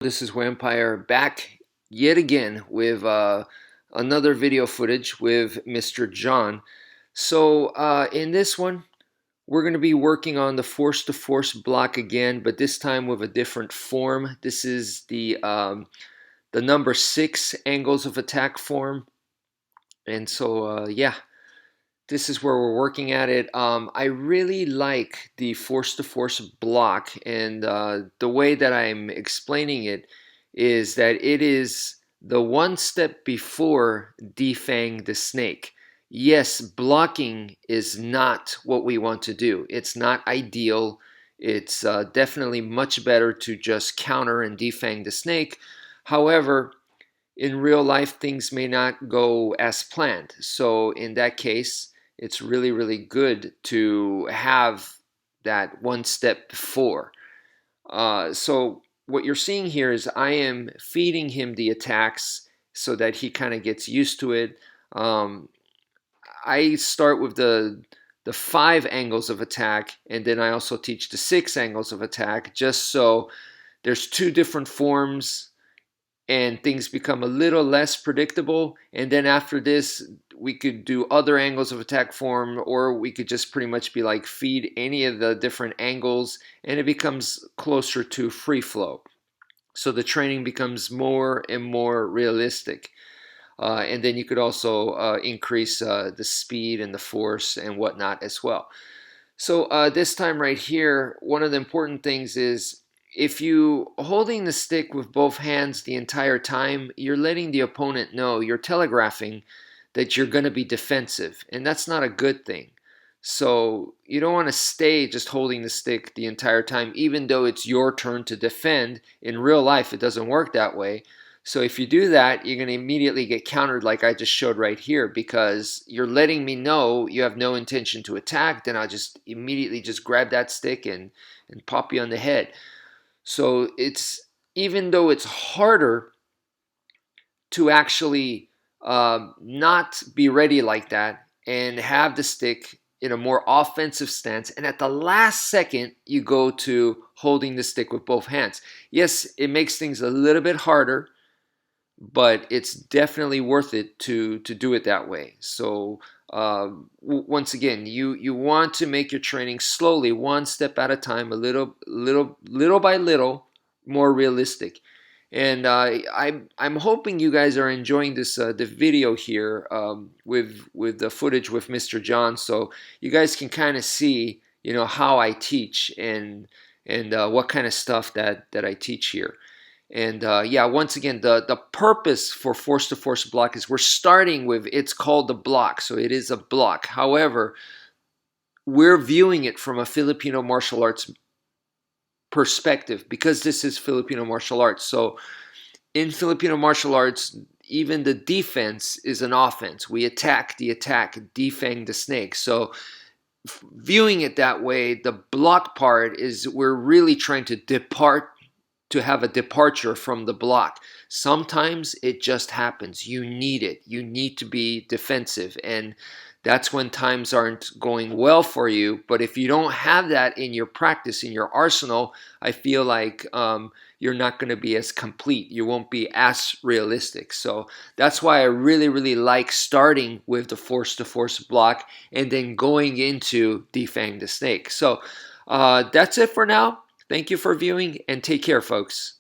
This is Wmpyr back yet again with another video footage with Mr. John. So in this one, we're going to be working on the Force2Force block again, but this time with a different form. This is the number 6 angles of attack form. And so yeah, this is where we're working at it. I really like the Force2Force block, and the way that I'm explaining it is that it is the one step before Defang the Snake. Yes, blocking is not what we want to do. It's not ideal. It's definitely much better to just counter and defang the snake. However, in real life, things may not go as planned. So in that case, it's really, really good to have that one step before. So what you're seeing here is I am feeding him the attacks so that he kind of gets used to it. I start with the 5 angles of attack, and then I also teach the 6 angles of attack, just so there's 2 different forms and things become a little less predictable. And then after this, we could do other angles of attack form, or we could just pretty much be like feed any of the different angles, and it becomes closer to free flow. So the training becomes more and more realistic. And then you could also increase the speed and the force and whatnot as well. So this time right here, one of the important things is if you holding the stick with both hands the entire time, you're letting the opponent know, you're telegraphing that you're going to be defensive, and that's not a good thing. So you don't want to stay just holding the stick the entire time, even though it's your turn to defend. In real life, it doesn't work that way. So if you do that, you're going to immediately get countered like I just showed right here, because you're letting me know you have no intention to attack. Then I'll just immediately just grab that stick and pop you on the head. So it's, even though it's harder to actually not be ready like that and have the stick in a more offensive stance, and at the last second you go to holding the stick with both hands. Yes, it makes things a little bit harder, but it's definitely worth it to do it that way. So once again, you want to make your training slowly, one step at a time, a little by little, more realistic. And I'm hoping you guys are enjoying this the video here with the footage with Mr. John, so you guys can kind of see, you know, how I teach and what kind of stuff that I teach here. And yeah, once again, the purpose for Force2Force block is we're starting with, it's called the block, so it is a block. However, we're viewing it from a Filipino martial arts perspective, because this is Filipino martial arts. So in Filipino martial arts, even the defense is an offense. We attack the attack, defang the snake. So viewing it that way, the block part is we're really trying to depart, to have a departure from the block. Sometimes it just happens. You need it. You need to be defensive, and that's when times aren't going well for you. But if you don't have that in your practice, in your arsenal, I feel like you're not going to be as complete. You won't be as realistic. So that's why I really, really like starting with the Force2Force block and then going into Defang the Snake. So that's it for now. Thank you for viewing, and take care, folks.